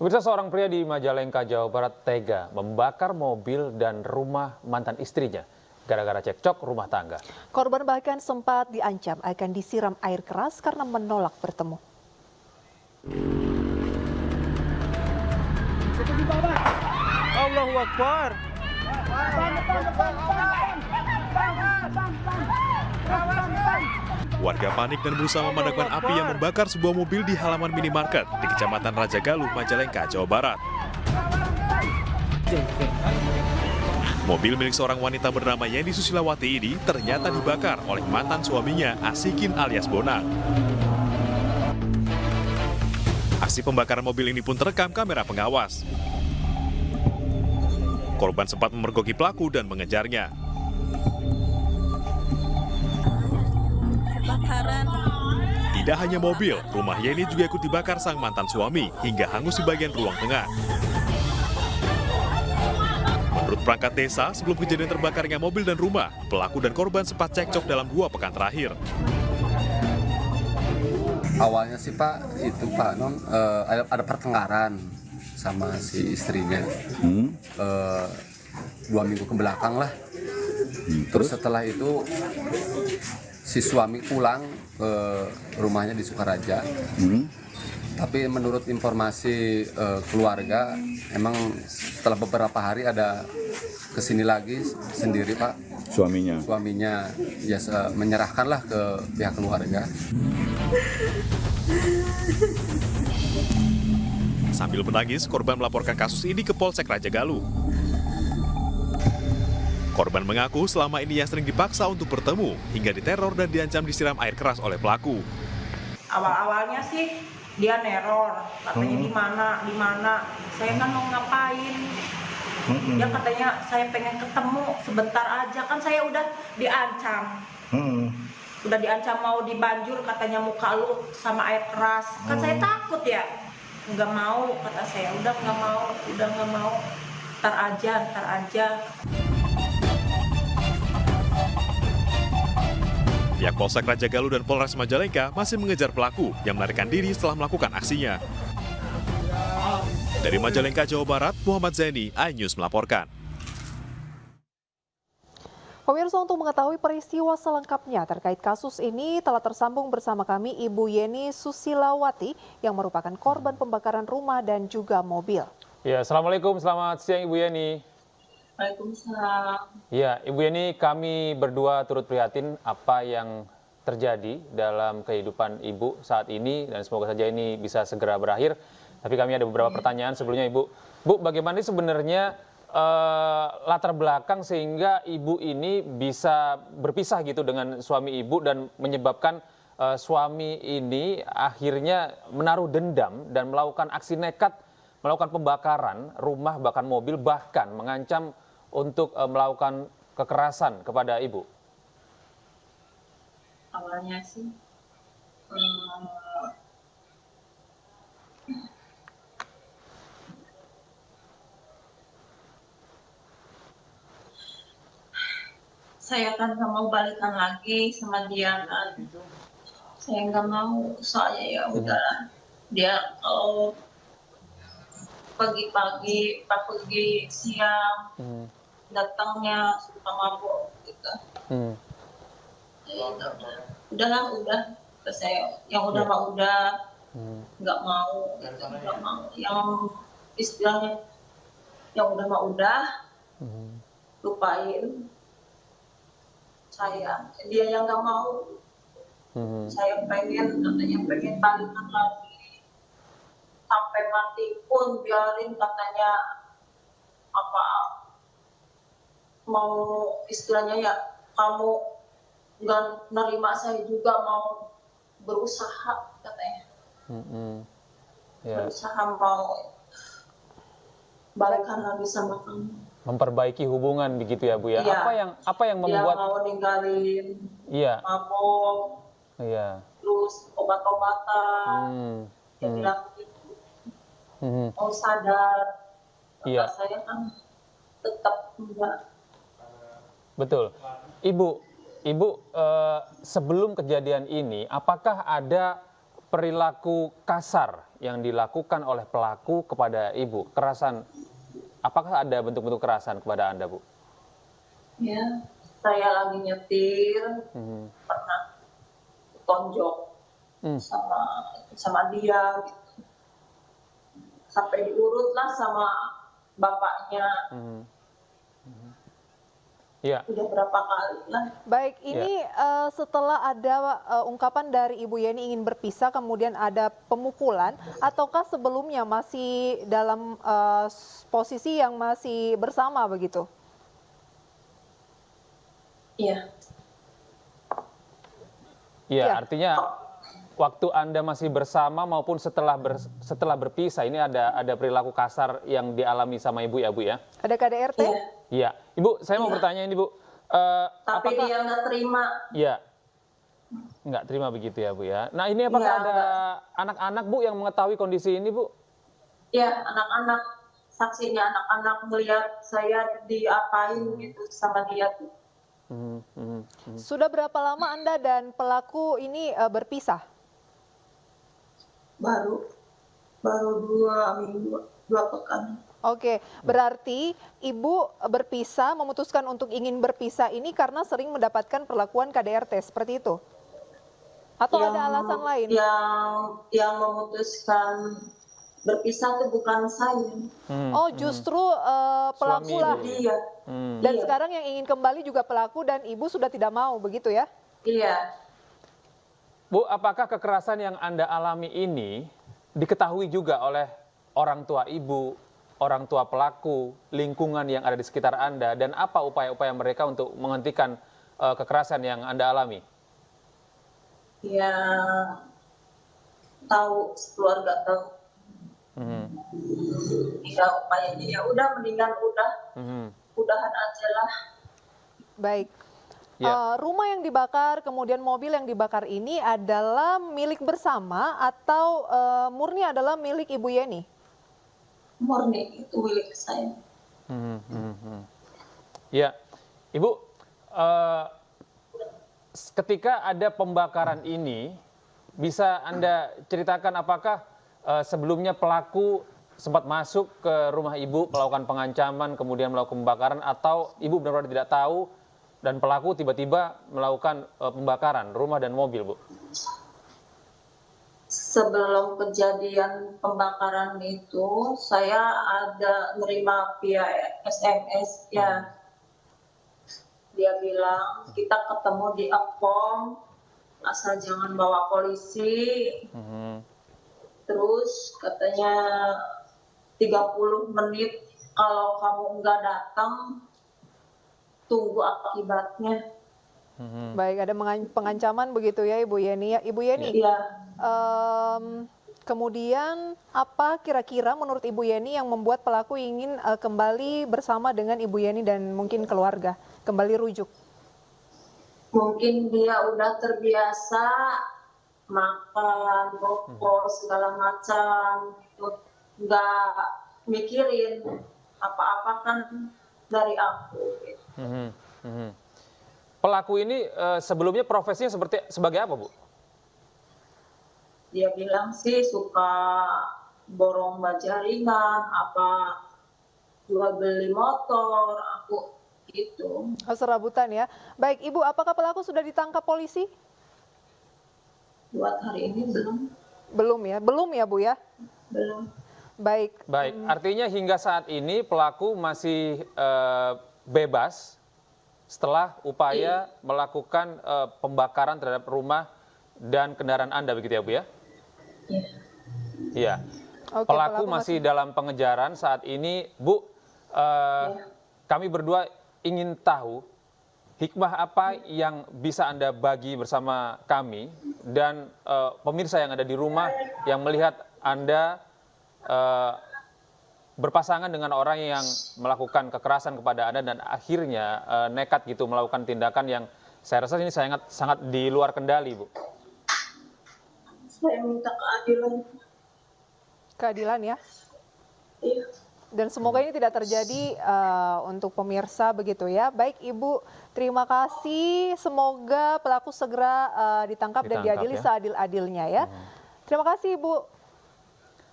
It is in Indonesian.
Pemirsa, seorang pria di Majalengka, Jawa Barat tega membakar mobil dan rumah mantan istrinya gara-gara cekcok rumah tangga. Korban bahkan sempat diancam akan disiram air keras karena menolak bertemu. Allahu Akbar. Warga panik dan berusaha memadamkan api yang membakar sebuah mobil di halaman minimarket di Kecamatan Rajagaluh, Majalengka, Jawa Barat. Mobil milik seorang wanita bernama Yeni Susilawati ini ternyata dibakar oleh mantan suaminya Asikin alias Bonang. Aksi pembakaran mobil ini pun terekam kamera pengawas. Korban sempat memergoki pelaku dan mengejarnya. Tidak hanya mobil, rumah Yeni juga ikut dibakar sang mantan suami hingga hangus di bagian ruang tengah. Menurut perangkat desa, sebelum kejadian terbakarnya mobil dan rumah, pelaku dan korban sempat cekcok dalam 2 pekan terakhir. Awalnya sih Pak, itu Pak Non ada pertengkaran sama si istrinya. 2 minggu ke belakang lah. Terus setelah itu si suami pulang ke rumahnya di Sukaraja. Tapi menurut informasi keluarga, emang setelah beberapa hari ada kesini lagi sendiri Pak. Suaminya ya menyerahkanlah ke pihak keluarga. Sambil menangis, korban melaporkan kasus ini ke Polsek Rajagaluh. Korban mengaku selama ini ia sering dipaksa untuk bertemu, hingga diteror dan diancam disiram air keras oleh pelaku. Awal-awalnya sih dia neror, katanya di mana, saya kan mau ngapain. Dia katanya saya pengen ketemu sebentar aja, kan saya udah diancam. Udah diancam mau dibanjur katanya muka lu sama air keras. Kan saya takut ya. Nggak mau, kata saya, udah nggak mau. Ntar aja. Pihak Polsek Rajagaluh dan Polres Majalengka masih mengejar pelaku yang melarikan diri setelah melakukan aksinya. Dari Majalengka, Jawa Barat, Muhammad Zaini, iNews melaporkan. Pemirsa, untuk mengetahui peristiwa selengkapnya terkait kasus ini telah tersambung bersama kami Ibu Yeni Susilawati yang merupakan korban pembakaran rumah dan juga mobil. Ya, Assalamualaikum, selamat siang Ibu Yeni. Waalaikumsalam. Ya, Ibu Yeni, kami berdua turut prihatin apa yang terjadi dalam kehidupan Ibu saat ini dan semoga saja ini bisa segera berakhir. Tapi kami ada beberapa pertanyaan sebelumnya Ibu. Bu, bagaimana sebenarnya latar belakang sehingga Ibu ini bisa berpisah gitu dengan suami Ibu dan menyebabkan suami ini akhirnya menaruh dendam dan melakukan aksi nekat, melakukan pembakaran rumah bahkan mobil, bahkan mengancam untuk melakukan kekerasan kepada Ibu? Awalnya sih saya kan nggak mau balikan lagi sama dia kan. Saya nggak mau, soalnya ya udahlah. Dia pagi-pagi, pergi siang, datangnya suka mabuk gitu. Ya, udah. Terus saya yang udah mah udah, nggak mau, gitu, nggak mau. Yang istilahnya yang udah mah udah, lupain. Dia yang nggak mau. Saya pengen balikan lagi. Sampai mati pun biarin, katanya apa mau istilahnya ya, kamu nggak nerima saya juga mau berusaha, katanya. Berusaha mau balikan lagi sama kamu, memperbaiki hubungan begitu ya Bu ya. Iya. Apa yang membuat dia mau ninggalin mabuk, terus obat-obatan. Dia bilang gitu. Mau sadar, saya kan tetap enggak. Betul. Ibu, sebelum kejadian ini, apakah ada perilaku kasar yang dilakukan oleh pelaku kepada ibu, kerasan, apakah ada bentuk-bentuk kerasan kepada Anda, Bu? Ya, saya lagi nyetir, pernah tonjok sama dia gitu. Sampai diurut lah sama bapaknya. Iya. Udah berapa kali lah. Baik, ini setelah ada ungkapan dari Ibu Yeni ingin berpisah, kemudian ada pemukulan, ataukah sebelumnya masih dalam posisi yang masih bersama begitu? Iya. Iya, Iya. artinya waktu Anda masih bersama maupun setelah berpisah ini ada perilaku kasar yang dialami sama Ibu ya, Bu ya? Ada KDRT? Iya. Iya. Ibu, saya mau bertanya ini, Bu. Tapi dia nggak terima. Iya. Nggak terima begitu ya, Bu ya. Nah, ini apakah Iya, ada anak-anak, Bu, yang mengetahui kondisi ini, Bu? Ya, anak-anak, saksinya anak-anak melihat saya diapain gitu sama dia tuh. Sudah berapa lama Anda dan pelaku ini berpisah? Baru 2 minggu, 2 pekan. Oke, berarti Ibu berpisah, memutuskan untuk ingin berpisah ini karena sering mendapatkan perlakuan KDRT, seperti itu? Atau ada alasan lain? Yang memutuskan berpisah itu bukan saya. Oh, justru pelaku Suami lah. Ibu. Dia. Dan Iya. sekarang yang ingin kembali juga pelaku dan Ibu sudah tidak mau, begitu ya? Iya. Bu, apakah kekerasan yang Anda alami ini diketahui juga oleh orang tua Ibu, orang tua pelaku, lingkungan yang ada di sekitar Anda, dan apa upaya-upaya mereka untuk menghentikan kekerasan yang Anda alami? Ya, tahu, keluarga tahu. Ya, upayanya ya udah, mendingan udahan aja lah. Baik. Ya. Rumah yang dibakar, kemudian mobil yang dibakar ini adalah milik bersama atau murni adalah milik Ibu Yeni? Murni itu milik saya. Ya, Ibu, ketika ada pembakaran ini, bisa Anda ceritakan apakah sebelumnya pelaku sempat masuk ke rumah Ibu, melakukan pengancaman, kemudian melakukan pembakaran, atau Ibu benar-benar tidak tahu dan pelaku tiba-tiba melakukan pembakaran rumah dan mobil, Bu? Sebelum kejadian pembakaran itu, saya ada nerima via SMS ya. Dia bilang, kita ketemu di Apom, asal jangan bawa polisi. Terus katanya 30 menit kalau kamu nggak datang, tunggu akibatnya. Baik, ada pengancaman begitu ya Ibu Yeni. Ibu Yeni, Iya. kemudian apa kira-kira menurut Ibu Yeni yang membuat pelaku ingin kembali bersama dengan Ibu Yeni dan mungkin keluarga, kembali rujuk? Mungkin dia udah terbiasa makan, rokok, segala macam, gitu. Nggak mikirin apa-apa kan dari aku. Gitu. Pelaku ini sebelumnya profesinya sebagai apa, Bu? Dia bilang sih suka borong baja ringan, apa jual beli motor, aku gitu. Serabutan ya. Baik Ibu, apakah pelaku sudah ditangkap polisi? Buat hari ini belum. Belum ya Bu ya? Belum. Baik. Baik, artinya hingga saat ini pelaku masih bebas setelah upaya melakukan pembakaran terhadap rumah dan kendaraan Anda, begitu ya Bu ya? Iya. Iya. Oke, Pelaku masih dalam pengejaran saat ini. Bu, kami berdua ingin tahu hikmah apa yang bisa Anda bagi bersama kami dan pemirsa yang ada di rumah yang melihat Anda berpasangan dengan orang yang melakukan kekerasan kepada Anda dan akhirnya nekat gitu melakukan tindakan yang saya rasa ini sangat di luar kendali, Bu. Saya minta keadilan. Keadilan ya. Iya. Dan semoga ini tidak terjadi untuk pemirsa begitu ya. Baik Ibu, terima kasih. Semoga pelaku segera ditangkap dan diadili ya. seadil-adilnya ya. Terima kasih Ibu.